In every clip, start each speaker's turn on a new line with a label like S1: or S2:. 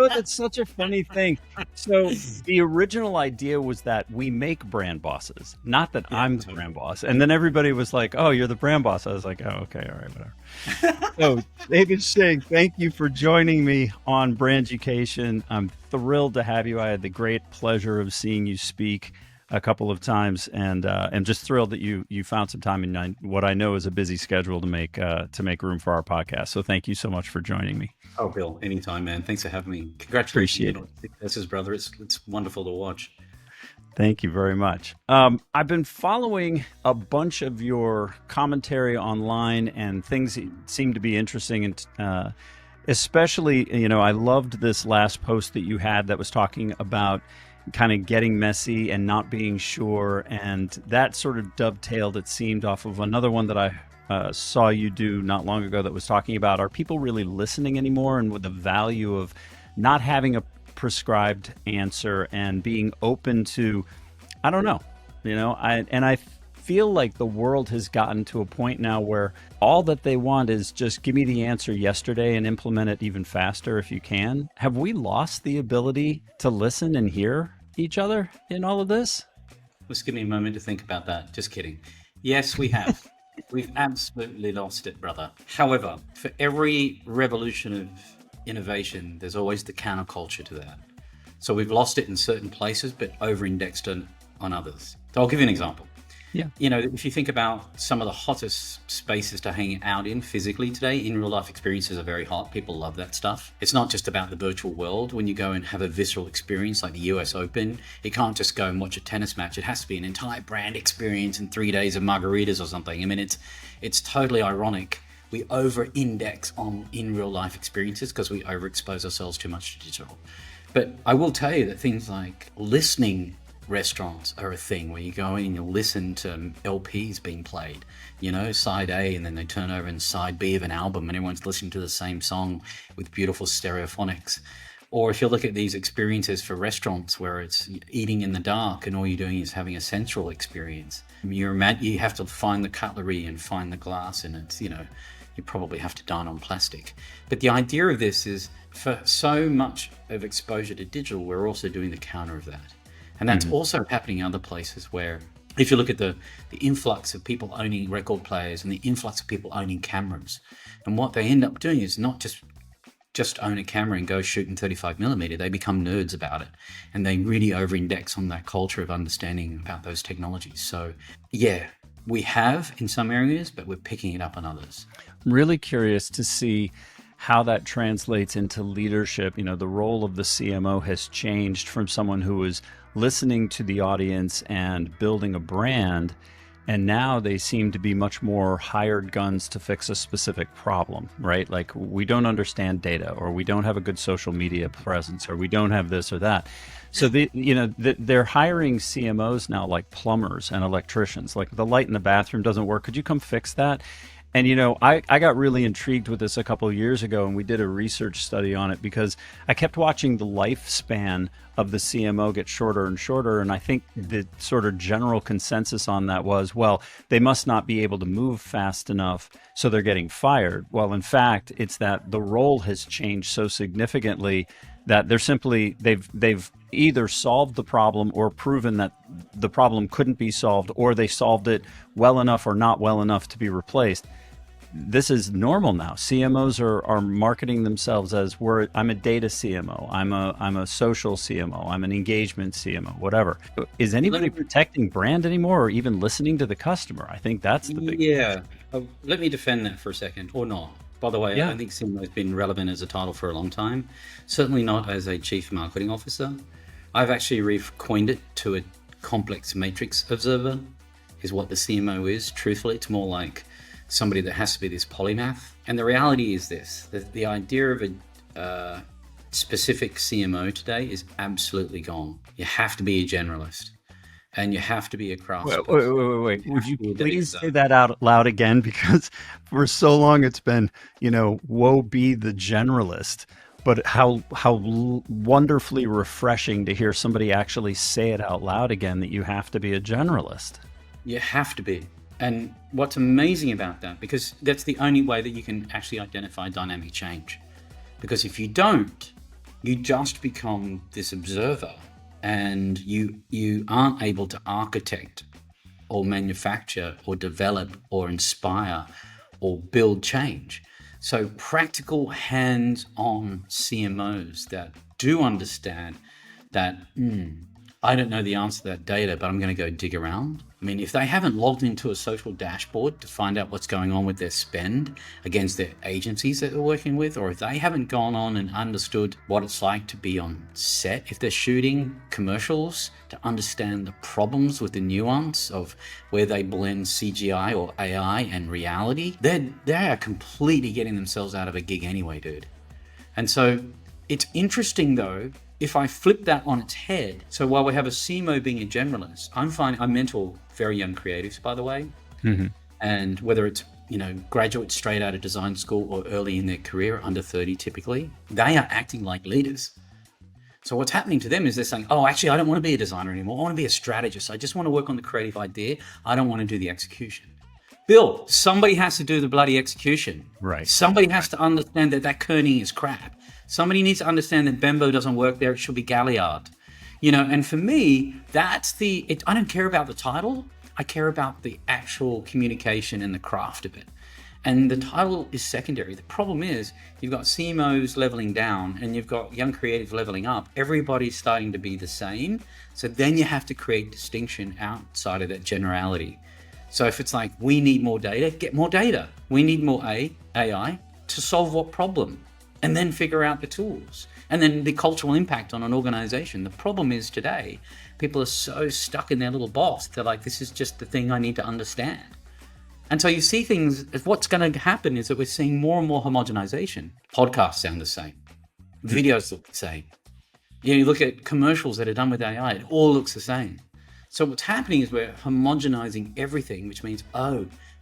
S1: that's such a funny thing. So the original idea was that we make brand bosses, not that
S2: Yeah,
S1: I'm the
S2: totally.
S1: brand boss. And then everybody was like, "Oh, you're the brand boss." I was like, "Oh, okay, all right, whatever." So, David Shing, thank you for joining me on Brand Education. I'm thrilled to have you. I had the great pleasure of seeing you speak a couple of times, and I'm just thrilled that you found some time in what I know is a busy schedule to make room for our podcast. So, thank you so much for joining me.
S2: Oh, Bill, anytime, man. Thanks for having me. Congratulations
S1: Appreciate
S2: on
S1: it.
S2: all the successes, brother. It's wonderful to watch.
S1: Thank you very much. I've been following a bunch of your commentary online and things that seem to be interesting, and especially, I loved this last post that you had that was talking about kind of getting messy and not being sure, and that sort of dovetailed, it seemed, off of another one that I saw you do not long ago that was talking about, are people really listening anymore, and with the value of not having a prescribed answer and being open to, I don't know, I feel like the world has gotten to a point now where all that they want is just give me the answer yesterday and implement it even faster if you can. Have we lost the ability to listen and hear each other in all of this?
S2: Just give me a moment to think about that. Just kidding. Yes, we have. We've absolutely lost it, brother. However, for every revolution of innovation, there's always the counterculture to that. So we've lost it in certain places, but over-indexed on others. So I'll give you an example.
S1: Yeah.
S2: If you think about some of the hottest spaces to hang out in physically today, in real life experiences are very hot. People love that stuff. It's not just about the virtual world. When you go and have a visceral experience like the US Open, you can't just go and watch a tennis match. It has to be an entire brand experience in 3 days of margaritas or something. I mean, it's totally ironic. We over-index on in real life experiences because we overexpose ourselves too much to digital. But I will tell you that things like listening restaurants are a thing where you go in and you listen to LPs being played, side A, and then they turn over in side B of an album and everyone's listening to the same song with beautiful stereophonics. Or if you look at these experiences for restaurants where it's eating in the dark and all you're doing is having a sensual experience, you have to find the cutlery and find the glass, and it's, you probably have to dine on plastic. But the idea of this is, for so much of exposure to digital, we're also doing the counter of that. And that's also happening in other places where, if you look at the influx of people owning record players and the influx of people owning cameras, and what they end up doing is not just own a camera and go shoot in 35 millimeter. They become nerds about it, and they really over-index on that culture of understanding about those technologies. So yeah, we have in some areas, but we're picking it up on others.
S1: Really curious to see how that translates into leadership. The role of the CMO has changed from someone who was listening to the audience and building a brand, and now they seem to be much more hired guns to fix a specific problem, right? Like, we don't understand data, or we don't have a good social media presence, or we don't have this or that. So they're hiring CMOs now like plumbers and electricians. Like, the light in the bathroom doesn't work. Could you come fix that? And I got really intrigued with this a couple of years ago, and we did a research study on it because I kept watching the lifespan of the CMO get shorter and shorter. And I think the sort of general consensus on that was, well, they must not be able to move fast enough, so they're getting fired. Well, in fact, it's that the role has changed so significantly that they've either solved the problem or proven that the problem couldn't be solved, or they solved it well enough or not well enough to be replaced. This is normal now. CMOs are marketing themselves as, I'm a data CMO, I'm a social CMO, I'm an engagement CMO, whatever. Is anybody protecting brand anymore, or even listening to the customer? I think that's the big
S2: Yeah. Let me defend that for a second, or not. By the way,
S1: Yeah.
S2: I don't think CMO has been relevant as a title for a long time. Certainly not as a chief marketing officer. I've actually recoined it to a complex matrix observer, is what the CMO is. Truthfully, it's more like somebody that has to be this polymath. And the reality is this, that the idea of a specific CMO today is absolutely gone. You have to be a generalist, and you have to be a craftsperson.
S1: Wait. Would you please say that out loud again? Because for so long it's been, woe be the generalist. But how wonderfully refreshing to hear somebody actually say it out loud again, that you have to be a generalist.
S2: You have to be. And what's amazing about that, because that's the only way that you can actually identify dynamic change. Because if you don't, you just become this observer, and you aren't able to architect or manufacture or develop or inspire or build change. So practical hands-on CMOs that do understand that I don't know the answer to that data, but I'm going to go dig around. I mean, if they haven't logged into a social dashboard to find out what's going on with their spend against their agencies that they're working with, or if they haven't gone on and understood what it's like to be on set, if they're shooting commercials, to understand the problems with the nuance of where they blend CGI or AI and reality, they are completely getting themselves out of a gig anyway, dude. And so it's interesting though, if I flip that on its head, so while we have a CMO being a generalist, I mentor very young creatives, by the way. And whether it's, graduates straight out of design school or early in their career, under 30 typically, they are acting like leaders. So what's happening to them is they're saying, oh, actually, I don't want to be a designer anymore. I want to be a strategist. I just want to work on the creative idea. I don't want to do the execution. Bill, somebody has to do the bloody execution.
S1: Right.
S2: Somebody has to understand that kerning is crap. Somebody needs to understand that Bembo doesn't work there. It should be Galliard. And for me, I don't care about the title. I care about the actual communication and the craft of it. And the title is secondary. The problem is you've got CMOs leveling down and you've got young creatives leveling up. Everybody's starting to be the same. So then you have to create distinction outside of that generality. So if it's like, we need more data, get more data. We need more AI to solve what problem? And then figure out the tools. And then the cultural impact on an organization. The problem is today, people are so stuck in their little box. They're like, this is just the thing I need to understand. And so you see things, what's going to happen is that we're seeing more and more homogenization. Podcasts sound the same. Videos look the same. You look at commercials that are done with AI, it all looks the same. So what's happening is we're homogenizing everything, which means,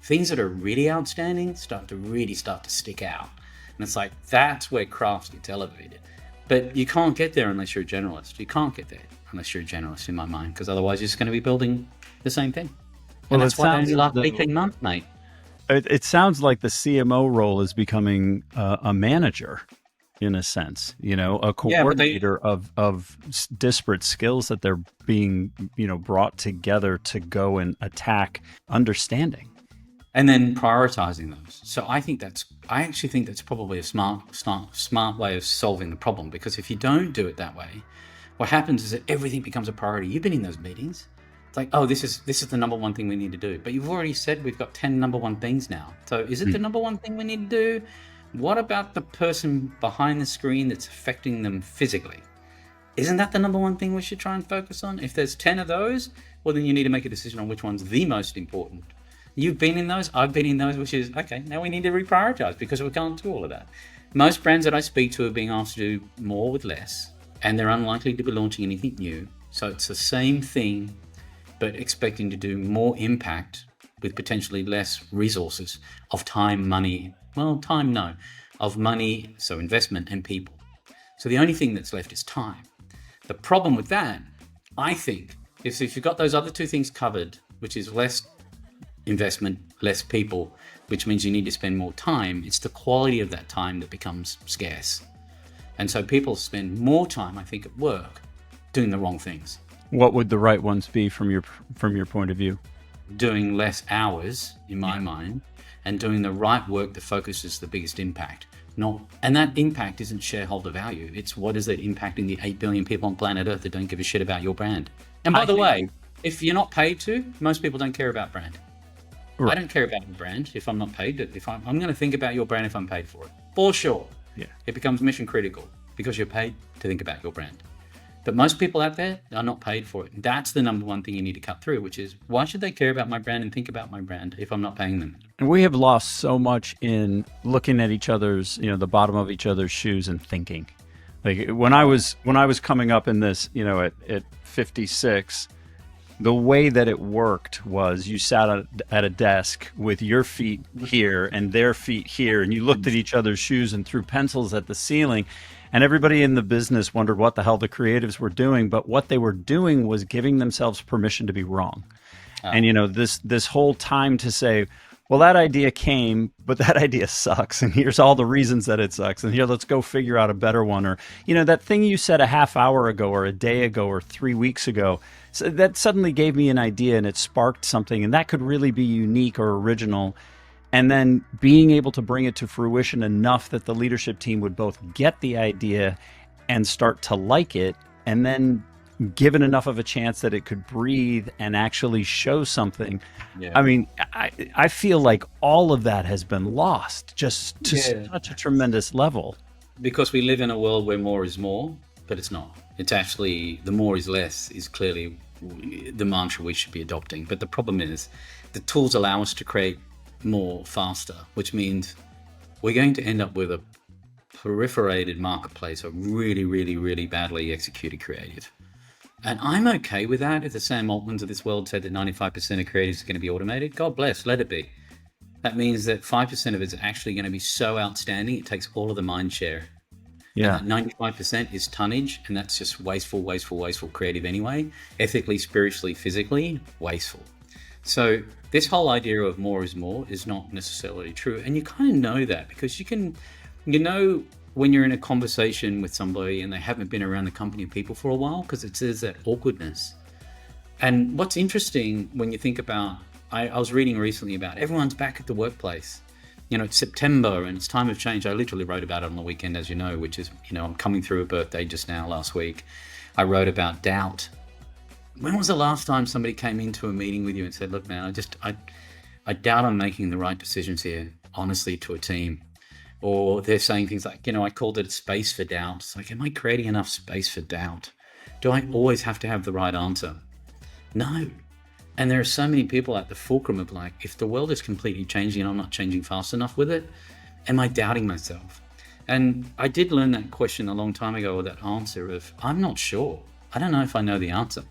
S2: things that are really outstanding start to stick out. And it's like, that's where crafts gets elevated. But you can't get there unless you're a generalist. You can't get there unless you're a generalist, in my mind, because otherwise you're just going to be building the same thing. And that's why they only last 18 months, mate.
S1: It sounds like the CMO role is becoming a manager, in a sense, a coordinator of disparate skills that they're being, brought together to go and attack understanding.
S2: And then prioritizing those. So I actually think that's probably a smart way of solving the problem, because if you don't do it that way, what happens is that everything becomes a priority. You've been in those meetings. It's like, oh, this is the number one thing we need to do. But you've already said we've got 10 number one things now. So is it the number one thing we need to do? What about the person behind the screen that's affecting them physically? Isn't that the number one thing we should try and focus on? If there's 10 of those, well, then you need to make a decision on which one's the most important. You've been in those, I've been in those, which is, okay, now we need to reprioritize because we can't do all of that. Most brands that I speak to are being asked to do more with less, and they're unlikely to be launching anything new. So it's the same thing, but expecting to do more impact with potentially less resources of time, money. Well, time, no. Of money, so investment and people. So the only thing that's left is time. The problem with that, I think, is if you've got those other two things covered, which is less investment, less people, which means you need to spend more time, it's the quality of that time that becomes scarce. And so people spend more time, I think, at work doing the wrong things.
S1: What would the right ones be from your point of view?
S2: Doing less hours, in my mind, and doing the right work that focuses the biggest impact. And that impact isn't shareholder value. It's what is it impacting the 8 billion people on planet Earth that don't give a shit about your brand. And by the way, if you're not paid to, most people don't care about brand. Right. I don't care about your brand if I'm not paid. If I'm going to think about your brand if I'm paid for it. For sure. Yeah. It becomes mission critical because you're paid to think about your brand. But most people out there are not paid for it. That's the number one thing you need to cut through, which is, why should they care about my brand and think about my brand if I'm not paying them?
S1: And we have lost so much in looking at each other's, the bottom of each other's shoes and thinking. Like when I was coming up in this, at 56, the way that it worked was you sat at a desk with your feet here and their feet here, and you looked at each other's shoes and threw pencils at the ceiling. And everybody in the business wondered what the hell the creatives were doing, but what they were doing was giving themselves permission to be wrong. And this whole time to say, Well, that idea came, but that idea sucks. And here's all the reasons that it sucks. And here, let's go figure out a better one. Or, that thing you said a half hour ago, or a day ago, or 3 weeks ago, so that suddenly gave me an idea and it sparked something. And that could really be unique or original. And then being able to bring it to fruition enough that the leadership team would both get the idea and start to like it, and then given enough of a chance that it could breathe and actually show something.
S2: Yeah.
S1: I mean, I feel like all of that has been lost just to such a tremendous level.
S2: Because we live in a world where more is more, but it's not. It's actually, the more is less is clearly the mantra we should be adopting. But the problem is the tools allow us to create more faster, which means we're going to end up with a proliferated marketplace of really, really, really badly executed creative. And I'm okay with that. If the Sam Altmans of this world said that 95% of creatives are going to be automated, God bless, let it be. That means that 5% of it is actually going to be so outstanding, it takes all of the mind share.
S1: Yeah.
S2: 95% is tonnage, and that's just wasteful creative anyway. Ethically, spiritually, physically, wasteful. So this whole idea of more is more is not necessarily true. And you kind of know that because when you're in a conversation with somebody and they haven't been around the company of people for a while, because it says that awkwardness. And what's interesting when you think about, I was reading recently about everyone's back at the workplace. It's September and it's time of change. I literally wrote about it on the weekend, as you know, which is, I'm coming through a birthday just now last week. I wrote about doubt. When was the last time somebody came into a meeting with you and said, look, man, I doubt I'm making the right decisions here, honestly, to a team. Or they're saying things like, I called it a space for doubt. It's like, am I creating enough space for doubt? Do I always have to have the right answer? No. And there are so many people at the fulcrum of like, if the world is completely changing and I'm not changing fast enough with it, am I doubting myself? And I did learn that question a long time ago, or that answer of, I'm not sure. I don't know if I know the answer.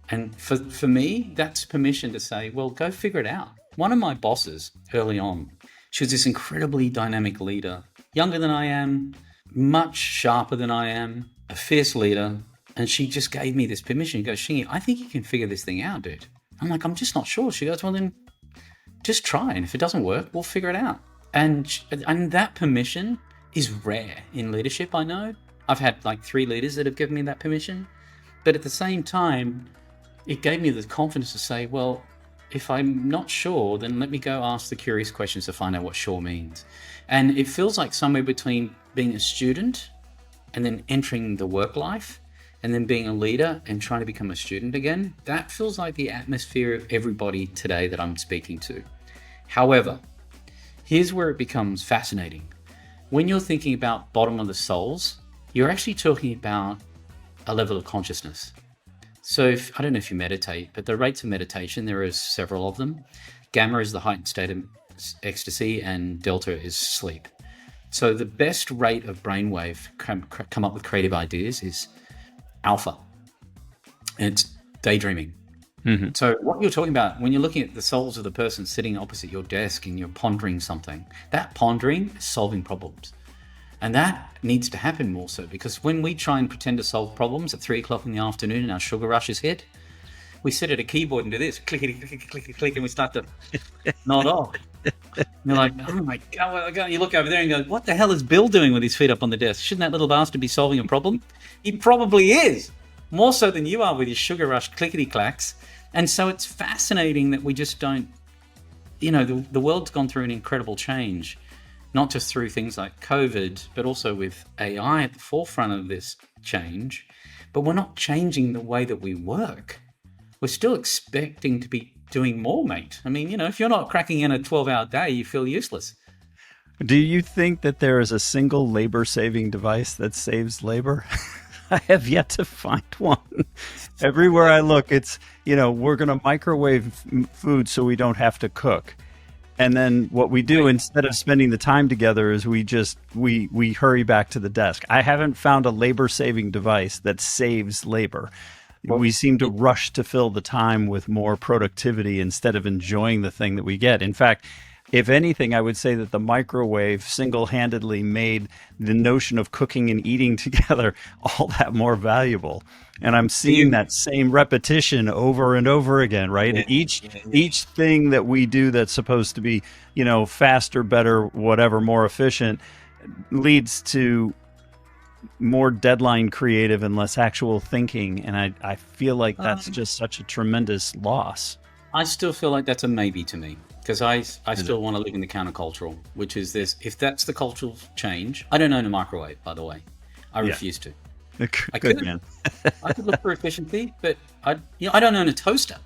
S2: And for me, that's permission to say, well, go figure it out. One of my bosses early on, she was this incredibly dynamic leader, younger than I am, much sharper than I am, a fierce leader. And she just gave me this permission. She goes, Shingy, I think you can figure this thing out, dude. I'm like, I'm just not sure. She goes, well, then just try. And if it doesn't work, we'll figure it out. And that permission is rare in leadership, I know. I've had like 3 leaders that have given me that permission. But at the same time, it gave me the confidence to say, well, if I'm not sure, then let me go ask the curious questions to find out what sure means. And it feels like somewhere between being a student and then entering the work life and then being a leader and trying to become a student again. That feels like the atmosphere of everybody today that I'm speaking to. However, here's where it becomes fascinating. When you're thinking about bottom of the souls, you're actually talking about a level of consciousness. So I don't know if you meditate, but the rates of meditation, there are several of them. Gamma is the heightened state of ecstasy and delta is sleep. So the best rate of brainwave come up with creative ideas is alpha. And it's daydreaming. Mm-hmm. So what you're talking about, when you're looking at the souls of the person sitting opposite your desk and you're pondering something, that pondering is solving problems. And that needs to happen more so, because when we try and pretend to solve problems at 3 o'clock in the afternoon and our sugar rush is hit, we sit at a keyboard and do this, clickety, clickety, clickety, click, and we start to nod off. And you're like, oh my God. You look over there and go, what the hell is Bill doing with his feet up on the desk? Shouldn't that little bastard be solving a problem? He probably is, more so than you are with your sugar rush clickety clacks. And so it's fascinating that we just don't, the world's gone through an incredible change. Not just through things like COVID, but also with AI at the forefront of this change. But we're not changing the way that we work. We're still expecting to be doing more, mate. I mean, if you're not cracking in a 12-hour day, you feel useless.
S1: Do you think that there is a single labor-saving device that saves labor? I have yet to find one. Everywhere I look, it's, we're going to microwave food so we don't have to cook. And then what we do instead of spending the time together is we hurry back to the desk. I haven't found a labor-saving device that saves labor. We seem to rush to fill the time with more productivity instead of enjoying the thing that we get. In fact, if anything, I would say that the microwave single-handedly made the notion of cooking and eating together all that more valuable. And I'm
S2: Do
S1: seeing
S2: you?
S1: that same repetition over and over again, right?
S2: Yeah,
S1: And each
S2: yeah, yeah.
S1: each thing that we do that's supposed to be, faster, better, whatever, more efficient, leads to more deadline creative and less actual thinking. And I feel like that's
S2: Um,
S1: just such a tremendous loss.
S2: I still feel like that's a maybe to me because I
S1: Is it?
S2: still want to live in the countercultural, which is this. If that's the cultural change, I don't own a microwave, by the way. I
S1: Yeah.
S2: refuse to. I
S1: Good
S2: could.
S1: man.
S2: I could look for efficiency, but I don't own a toaster.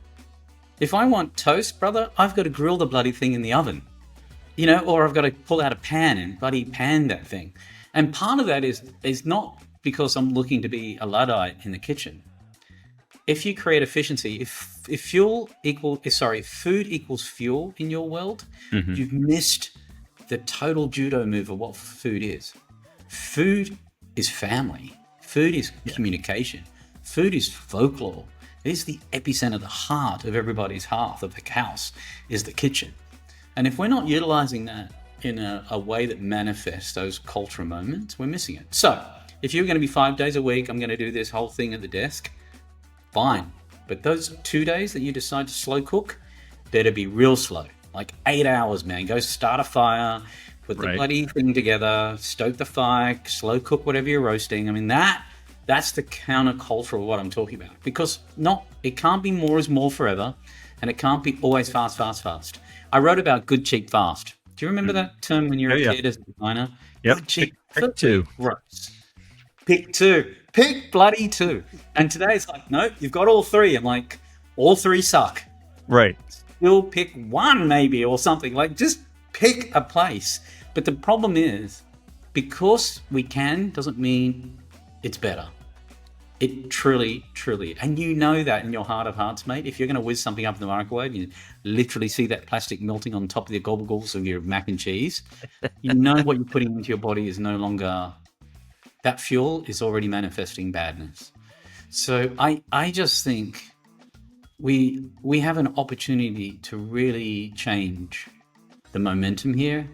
S2: If I want toast, brother, I've got to grill the bloody thing in the oven, or I've got to pull out a pan and bloody pan that thing. And part of that is not because I'm looking to be a Luddite in the kitchen. If you create efficiency, if food equals fuel in your world,
S1: Hmm.
S2: you've missed the total judo move of what food is. Food is family. Food is
S1: Yeah.
S2: communication. Food is folklore. It is the epicenter, the heart of everybody's hearth of the house is the kitchen. And if we're not utilizing that in a way that manifests those cultural moments, we're missing it. So if you're going to be 5 days a week, I'm going to do this whole thing at the desk, fine. But those 2 days that you decide to slow cook, better be real slow. Like 8 hours, man. Go start a fire, put the
S1: Right.
S2: bloody thing together, stoke the fire, slow cook whatever you're roasting. I mean that's the countercultural of what I'm talking about. Because it can't be more is more forever, and it can't be always fast, fast, fast. I wrote about good, cheap, fast. Do you remember
S1: Mhm.
S2: that term when you were
S1: Oh,
S2: a
S1: yeah.
S2: kid as a designer?
S1: Yep.
S2: Good, cheap.
S1: Pick two.
S2: Firstly, gross. Pick two. Pick bloody two. And today it's like, no, you've got all three. I'm like, all three suck.
S1: Right.
S2: Still pick one maybe or something. Like, just pick a place. But the problem is, because we can doesn't mean it's better. It truly, truly, and you know that in your heart of hearts, mate. If you're going to whiz something up in the microwave, you literally see that plastic melting on top of the gobblegles of your mac and cheese. You know what you're putting into your body is no longer, that fuel is already manifesting badness. So I just think we have an opportunity to really change the momentum here.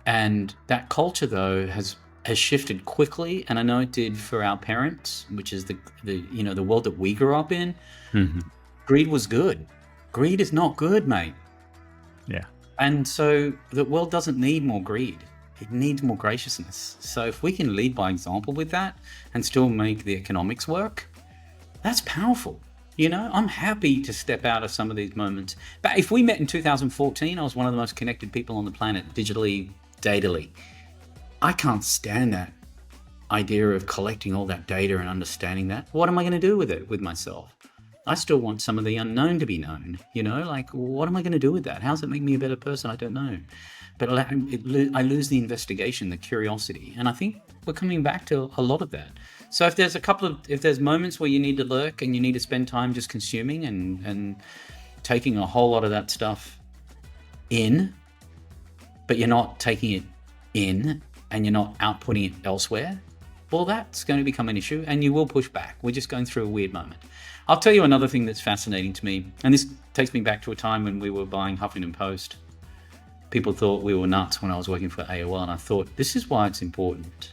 S2: And that culture though has shifted quickly, and I know it did for our parents, which is the world that we grew up in.
S1: Hmm.
S2: Greed was good. Greed is not good, mate.
S1: Yeah.
S2: And so the world doesn't need more greed. It needs more graciousness. So if we can lead by example with that and still make the economics work, that's powerful. I'm happy to step out of some of these moments. But if we met in 2014, I was one of the most connected people on the planet, digitally, datally. I can't stand that idea of collecting all that data and understanding that. What am I going to do with it, with myself? I still want some of the unknown to be known. Like, what am I going to do with that? How does it make me a better person? I don't know. But I lose the investigation, the curiosity. And I think we're coming back to a lot of that. So if there's moments where you need to lurk and you need to spend time just consuming and taking a whole lot of that stuff in, but you're not taking it in and you're not outputting it elsewhere, well, that's going to become an issue and you will push back. We're just going through a weird moment. I'll tell you another thing that's fascinating to me, and this takes me back to a time when we were buying Huffington Post. People thought we were nuts when I was working for AOL, and I thought, this is why it's important.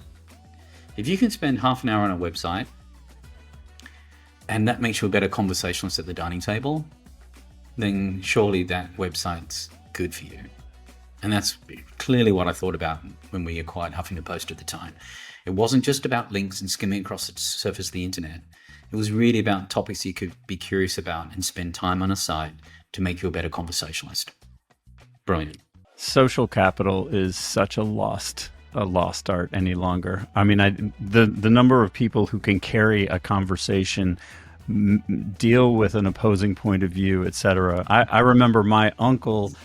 S2: If you can spend half an hour on a website and that makes you a better conversationalist at the dining table, then surely that website's good for you. And that's clearly what I thought about when we acquired Huffington Post at the time. It wasn't just about links and skimming across the surface of the internet. It was really about topics you could be curious about and spend time on a site to make you a better conversationalist. Brilliant.
S1: Social capital is such a lost art any longer. I mean, the number of people who can carry a conversation, deal with an opposing point of view, etc. I remember my uncles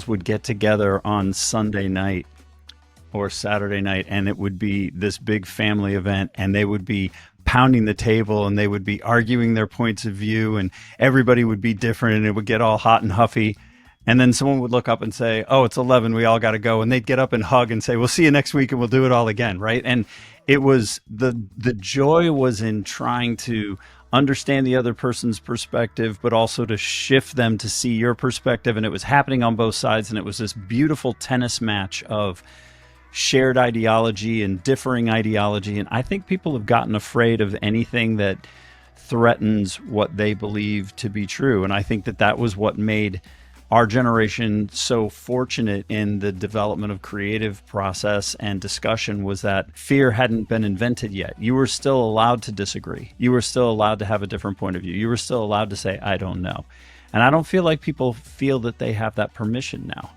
S1: would get together on Sunday night or Saturday night, and it would be this big family event, and they would be pounding the table and they would be arguing their points of view, and everybody would be different, and it would get all hot and huffy. And then someone would look up and say, "Oh, it's 11. We all got to go." And they'd get up and hug and say, "We'll see you next week, and we'll do it all again." Right? And it was the joy was in trying to understand the other person's perspective, but also to shift them to see your perspective. And it was happening on both sides. And it was this beautiful tennis match of shared ideology and differing ideology. And I think people have gotten afraid of anything that threatens what they believe to be true. And I think that that was what made our generation so fortunate in the development of creative process and discussion, was that fear hadn't been invented yet. You were still allowed to disagree. You were still allowed to have a different point of view. You were still allowed to say, I don't know. And I don't feel like people feel that they have that permission now.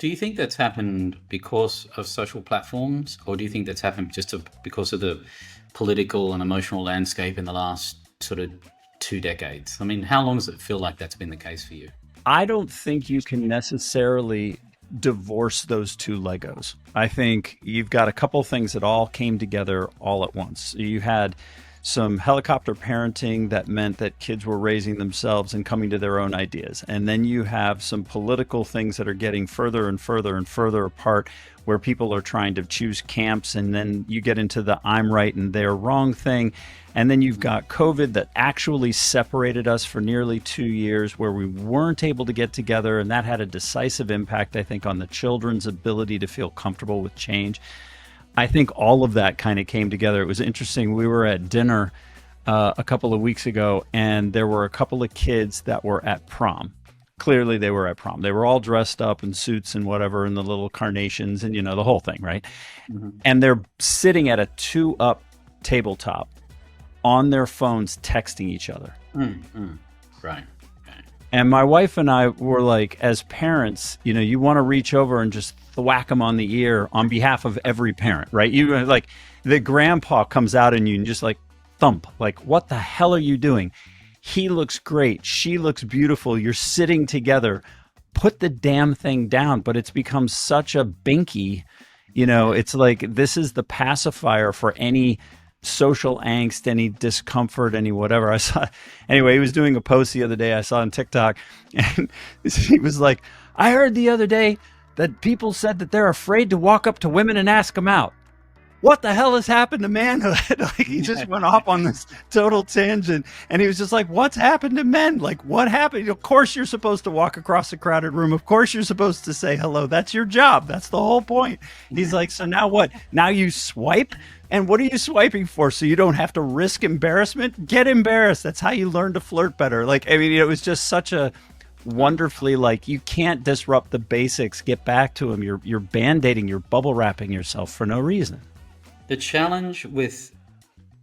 S2: Do you think that's happened because of social platforms, or do you think that's happened just because of the political and emotional landscape in the last sort of 2 decades? I mean, how long does it feel like that's been the case for you?
S1: I don't think you can necessarily divorce those two Legos. I think you've got a couple things that all came together all at once. You had some helicopter parenting that meant that kids were raising themselves and coming to their own ideas. And then you have some political things that are getting further and further and further apart, where people are trying to choose camps. And then you get into the I'm right and they're wrong thing. And then you've got COVID that actually separated us for nearly 2 years, where we weren't able to get together. And that had a decisive impact, I think, on the children's ability to feel comfortable with change. I think all of that kind of came together. It was interesting. We were at dinner a couple of weeks ago, and there were a couple of kids that were at prom. Clearly they were at prom. They were all dressed up in suits and whatever, and the little carnations and, the whole thing, right? Mm-hmm. And they're sitting at a 2-up tabletop on their phones texting each other.
S2: Mm-hmm. Right.
S1: And my wife and I were like, as parents, you want to reach over and just thwack them on the ear on behalf of every parent, right? You like, the grandpa comes out in you and just like thump, like, what the hell are you doing? He looks great. She looks beautiful. You're sitting together. Put the damn thing down. But it's become such a binky, it's like, this is the pacifier for any social angst, any discomfort, any whatever. Anyway, he was doing a post the other day I saw on TikTok, and he was like, I heard the other day that people said that they're afraid to walk up to women and ask them out. What the hell has happened to manhood? Like, he just went off on this total tangent, and he was just like, what's happened to men? Like, what happened? Of course you're supposed to walk across a crowded room. Of course you're supposed to say hello. That's your job. That's the whole point. He's like, so now what? Now you swipe? And what are you swiping for? So you don't have to risk embarrassment? Get embarrassed. That's how you learn to flirt better. Like, I mean, it was just such a wonderfully, like, you can't disrupt the basics. Get back to them. You're band-aiding, you're bubble wrapping yourself for no reason.
S2: The challenge with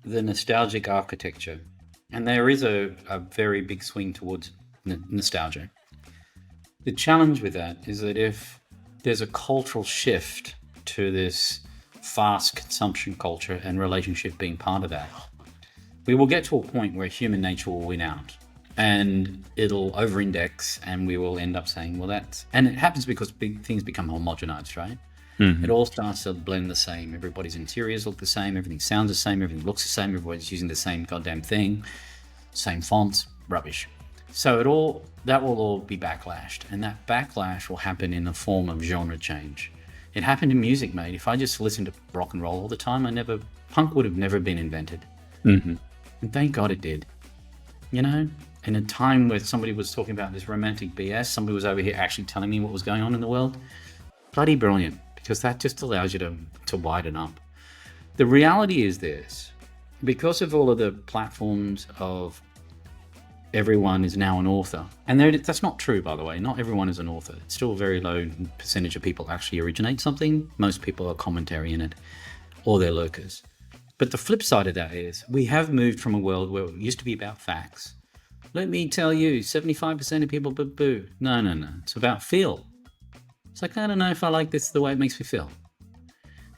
S2: the nostalgic architecture, and there is a very big swing towards nostalgia. The challenge with that is that if there's a cultural shift to this fast consumption culture and relationship being part of that, we will get to a point where human nature will win out, and it'll over-index, and we will end up saying, well, and it happens because things become homogenized, right? Mm-hmm. It all starts to blend the same. Everybody's interiors look the same. Everything sounds the same. Everything looks the same. Everybody's using the same goddamn thing. Same fonts. Rubbish. So that will all be backlashed. And that backlash will happen in the form of genre change. It happened in music, mate. If I just listened to rock and roll all the time, punk would have never been invented. Mm-hmm. And thank God it did. In a time where somebody was talking about this romantic BS, somebody was over here actually telling me what was going on in the world. Bloody brilliant. Because that just allows you to widen up. The reality is this: because of all of the platforms of everyone is now an author, and that's not true, by the way. Not everyone is an author. It's still a very low percentage of people actually originate something. Most people are commentary in it, or they're lurkers. But the flip side of that is we have moved from a world where it used to be about facts. Let me tell you, 75% of people boo. No. It's about feel. It's like, I don't know if I like this the way it makes me feel.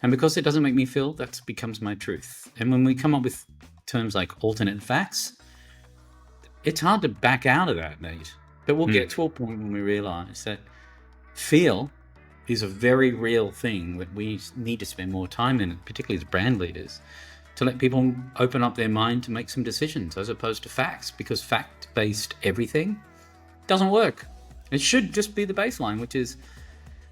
S2: And because it doesn't make me feel, that becomes my truth. And when we come up with terms like alternate facts, it's hard to back out of that, Nate. But we'll get to a point when we realize that feel is a very real thing that we need to spend more time in, particularly as brand leaders, to let people open up their mind to make some decisions as opposed to facts, because fact-based everything doesn't work. It should just be the baseline, which is,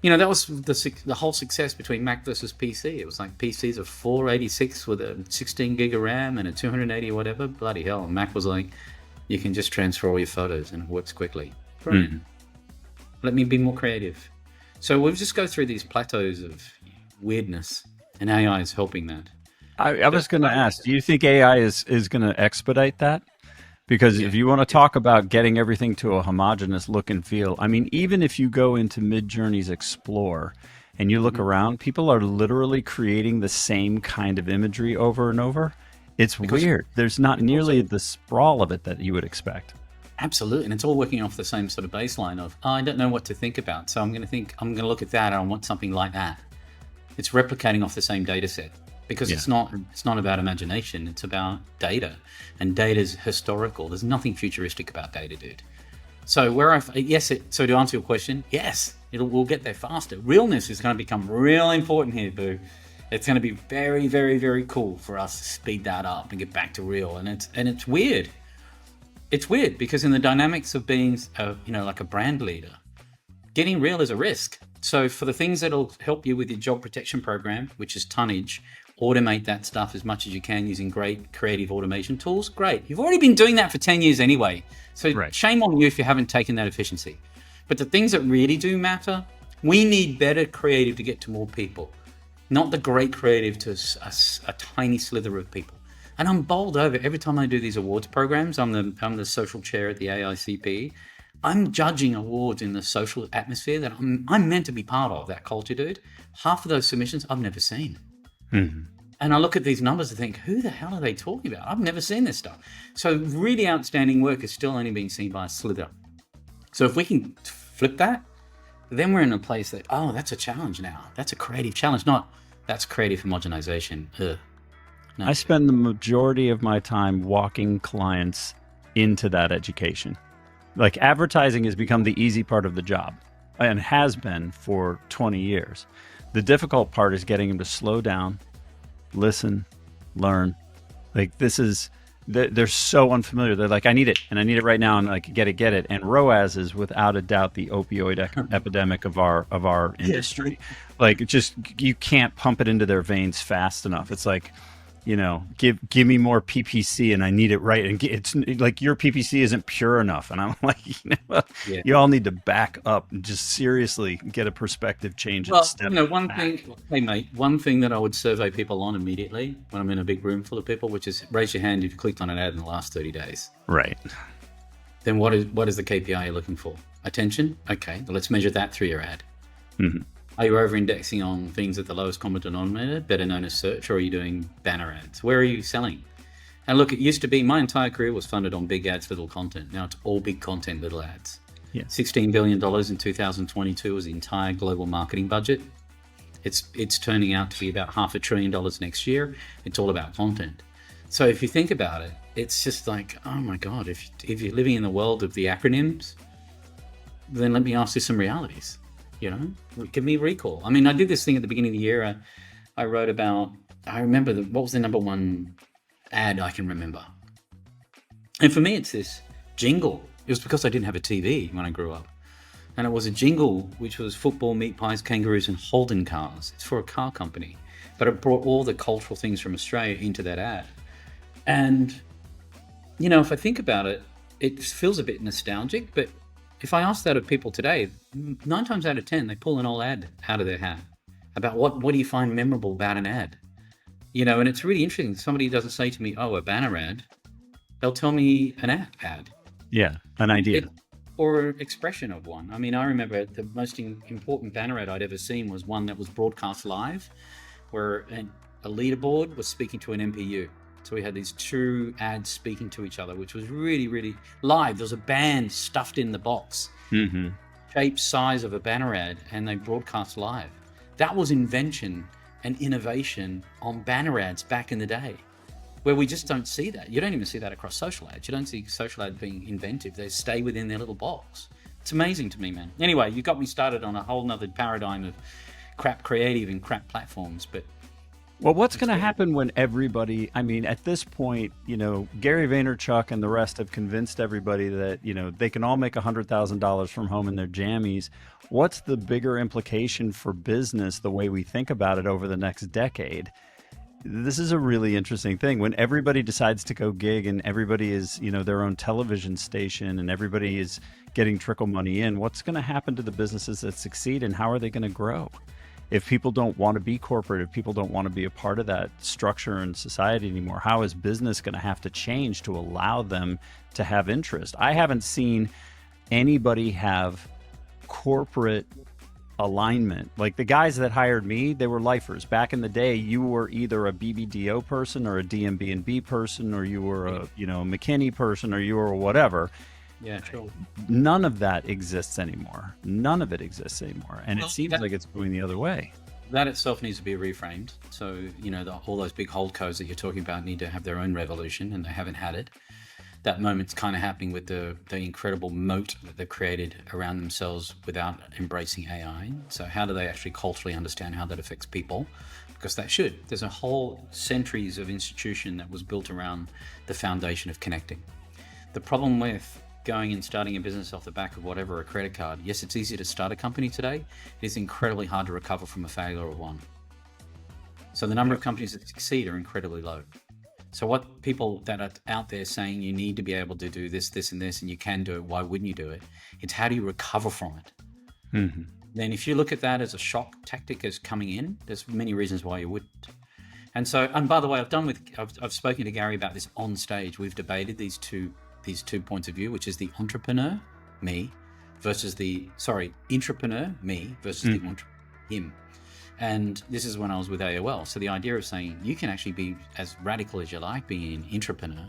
S2: That was the whole success between Mac versus PC. It was like PCs are 486 with a 16 gig of RAM and a 280 whatever. Bloody hell. And Mac was like, you can just transfer all your photos and it works quickly. Brilliant. Let me be more creative. So we'll just go through these plateaus of weirdness, and AI is helping that.
S1: I was going to ask, do you think AI is going to expedite that? Because if you want to talk about getting everything to a homogeneous look and feel, I mean, even if you go into Midjourney's Explore and you look around, people are literally creating the same kind of imagery over and over. It's weird. There's not nearly the sprawl of it that you would expect.
S2: Absolutely. And it's all working off the same sort of baseline of, I don't know what to think about. So I'm going to look at that and I want something like that. It's replicating off the same data set. Because it's not about imagination, it's about data, and data's historical. There's nothing futuristic about data, dude. So so to answer your question, yes, we'll get there faster. Realness is going to become real important here, boo. It's going to be very, very, very cool for us to speed that up and get back to real. And it's weird. It's weird because in the dynamics of being, like a brand leader, getting real is a risk. So for the things that'll help you with your job protection program, which is tonnage, automate that stuff as much as you can using great creative automation tools. Great. You've already been doing that for 10 years anyway. So Shame on you if you haven't taken that efficiency. But the things that really do matter, we need better creative to get to more people, not the great creative to a tiny slither of people. And I'm bowled over every time I do these awards programs. I'm the social chair at the AICP. I'm judging awards in the social atmosphere that I'm meant to be part of, that culture, dude. Half of those submissions I've never seen. And I look at these numbers and think, who the hell are they talking about? I've never seen this stuff. So really outstanding work is still only being seen by a slither. So if we can flip that, then we're in a place that, that's a challenge now. That's a creative challenge, not that's creative homogenization. No.
S1: I spend the majority of my time walking clients into that education. Like advertising has become the easy part of the job and has been for 20 years. The difficult part is getting them to slow down, listen, learn. Like they're so unfamiliar. They're like, I need it, and I need it right now, and like get it. And ROAS is without a doubt the opioid epidemic of our industry. Like you can't pump it into their veins fast enough. It's like, give me more PPC and I need it right. And it's like your PPC isn't pure enough. And I'm like, you all need to back up and just seriously get a perspective change.
S2: Well, one thing that I would survey people on immediately when I'm in a big room full of people, which is raise your hand if you clicked on an ad in the last 30 days.
S1: Right.
S2: Then what is the KPI you're looking for? Attention? Okay, well, let's measure that through your ad.
S1: Mm-hmm.
S2: Are you over-indexing on things at the lowest common denominator, better known as search, or are you doing banner ads? Where are you selling? And look, it used to be my entire career was funded on big ads, little content. Now it's all big content, little ads.
S1: Yeah.
S2: $16 billion in 2022 was the entire global marketing budget. It's turning out to be about $500 billion next year. It's all about content. So if you think about it, it's just like, oh my God, if you're living in the world of the acronyms, then let me ask you some realities. Give me recall. I mean, I did this thing at the beginning of the year. I wrote about, I remember what was the number one ad I can remember. And for me, it's this jingle. It was because I didn't have a TV when I grew up. And it was a jingle, which was football, meat pies, kangaroos, and Holden cars. It's for a car company. But it brought all the cultural things from Australia into that ad. And, if I think about it, it feels a bit nostalgic, but if I ask that of people today, 9 times out of 10, they pull an old ad out of their hat about what do you find memorable about an ad? And it's really interesting. Somebody doesn't say to me, a banner ad. They'll tell me an ad.
S1: Yeah, an idea.
S2: Or an expression of one. I mean, I remember the most important banner ad I'd ever seen was one that was broadcast live, where a leaderboard was speaking to an MPU. So we had these two ads speaking to each other, which was really, really live. There was a band stuffed in the box, shape, size of a banner ad, and they broadcast live. That was invention and innovation on banner ads back in the day, where we just don't see that. You don't even see that across social ads. You don't see social ads being inventive. They stay within their little box. It's amazing to me, man. Anyway, you got me started on a whole nother paradigm of crap creative and crap platforms, but
S1: Well, what's
S2: It's
S1: going to
S2: scary.
S1: happen when everybody, I mean, at this point, Gary Vaynerchuk and the rest have convinced everybody that, they can all make $100,000 from home in their jammies. What's the bigger implication for business, the way we think about it over the next decade? This is a really interesting thing. When everybody decides to go gig and everybody is, their own television station and everybody is getting trickle money in, what's going to happen to the businesses that succeed and how are they going to grow? If people don't want to be corporate, if people don't want to be a part of that structure in society anymore, how is business going to have to change to allow them to have interest? I haven't seen anybody have corporate alignment. Like the guys that hired me, they were lifers. Back in the day, you were either a BBDO person or a DMB&B person, or you were a, McKinney person, or you were whatever.
S2: Yeah, sure.
S1: None of that exists anymore. None of it exists anymore. And it
S2: Well,
S1: seems like it's going the other way.
S2: that itself needs to be reframed. So, all those big holdcos that you're talking about need to have their own revolution, and they haven't had it. That moment's kind of happening with the incredible moat that they've created around themselves without embracing AI. So how do they actually culturally understand how that affects people? Because that should. There's a whole centuries of institution that was built around the foundation of connecting. The problem with going and starting a business off the back of whatever, a credit card, yes, it's easy to start a company today. It is incredibly hard to recover from a failure of one. So the number of companies that succeed are incredibly low. So what people that are out there saying you need to be able to do this, this, and this, and you can do it, why wouldn't you do it? It's how do you recover from it?
S1: Mm-hmm.
S2: Then if you look at that as a shock tactic as coming in, there's many reasons why you wouldn't. And so, and by the way, I've spoken to Gary about this on stage. We've debated these two points of view, which is the entrepreneur, me, versus intrapreneur, me, versus the entrepreneur, him. And this is when I was with AOL. So the idea of saying you can actually be as radical as you like being an entrepreneur,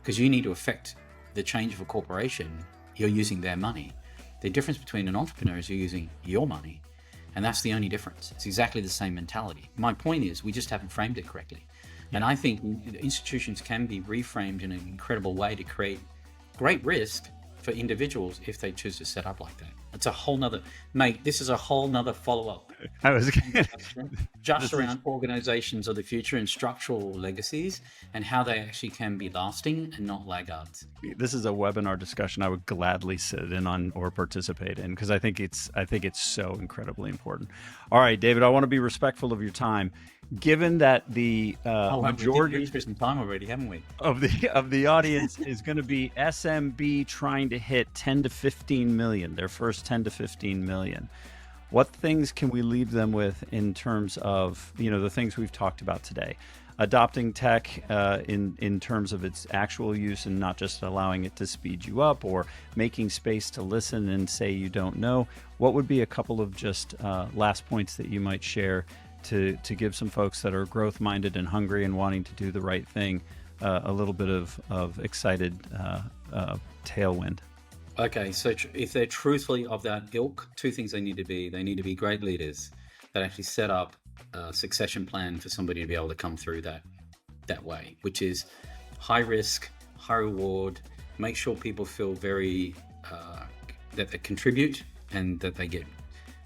S2: because you need to affect the change of a corporation. You're using their money. The difference between an entrepreneur is you're using your money. And that's the only difference. It's exactly the same mentality. My point is we just haven't framed it correctly. And I think institutions can be reframed in an incredible way to create great risk for individuals if they choose to set up like that. It's a whole nother, mate, this is a whole nother follow-up.
S1: I was
S2: Just around organizations of the future and structural legacies and how they actually can be lasting and not laggards.
S1: This is a webinar discussion I would gladly sit in on or participate in, because I think it's so incredibly important. All right, David, I want to be respectful of your time. Given that the majority
S2: We've some time already, haven't we?
S1: of the audience is going to be SMB trying to hit 10 to 15 million, their first 10 to 15 million. What things can we leave them with in terms of, the things we've talked about today? Adopting tech in terms of its actual use and not just allowing it to speed you up, or making space to listen and say you don't know. What would be a couple of just last points that you might share to give some folks that are growth minded and hungry and wanting to do the right thing a little bit of excited tailwind?
S2: Okay, so if they're truthfully of that ilk, two things they need to be. They need to be great leaders that actually set up a succession plan for somebody to be able to come through that way, which is high risk, high reward, make sure people feel very, that they contribute and that they get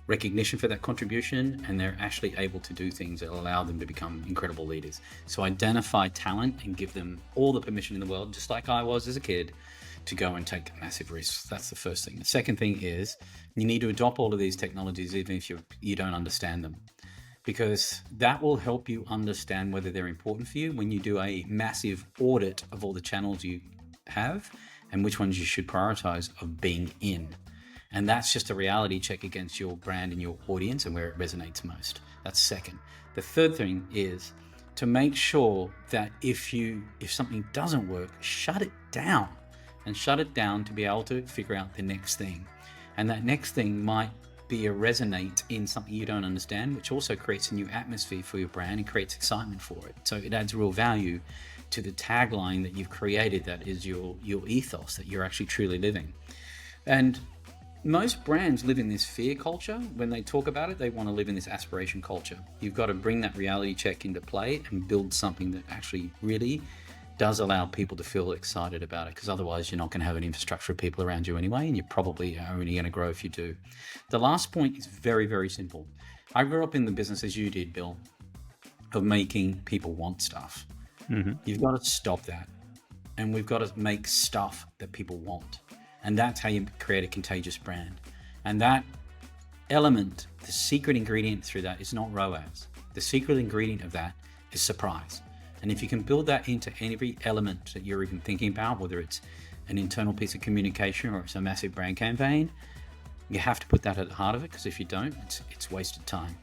S2: recognition for that contribution, and they're actually able to do things that allow them to become incredible leaders. So identify talent and give them all the permission in the world, just like I was as a kid, to go and take massive risks. That's the first thing. The second thing is you need to adopt all of these technologies even if you don't understand them, because that will help you understand whether they're important for you when you do a massive audit of all the channels you have and which ones you should prioritize of being in. And that's just a reality check against your brand and your audience and where it resonates most. That's second. The third thing is to make sure that if something doesn't work, shut it down. And shut it down to be able to figure out the next thing. And that next thing might be a resonate in something you don't understand, which also creates a new atmosphere for your brand and creates excitement for it. So it adds real value to the tagline that you've created, that is your ethos that you're actually truly living. And most brands live in this fear culture. When they talk about it, they want to live in this aspiration culture. You've got to bring that reality check into play and build something that actually really does allow people to feel excited about it, because otherwise you're not going to have an infrastructure of people around you anyway, and you're probably only going to grow if you do. The last point is very, very simple. I grew up in the business as you did, Bill. of making people want stuff. You've got to stop that. And we've got to make stuff that people want. And that's how you create a contagious brand. And that element, the secret ingredient through that is not ROAS. The secret ingredient of that is surprise. And if you can build that into every element that you're even thinking about, whether it's an internal piece of communication or it's a massive brand campaign, you have to put that at the heart of it, because if you don't, it's wasted time.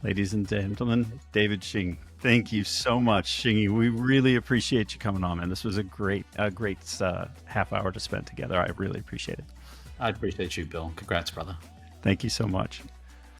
S1: Ladies and gentlemen, David Shing, thank you so much. Shingy, we really appreciate you coming on, man. This was a great half hour to spend together. I really appreciate it.
S2: I appreciate you, Bill. Congrats, brother.
S1: Thank you so much.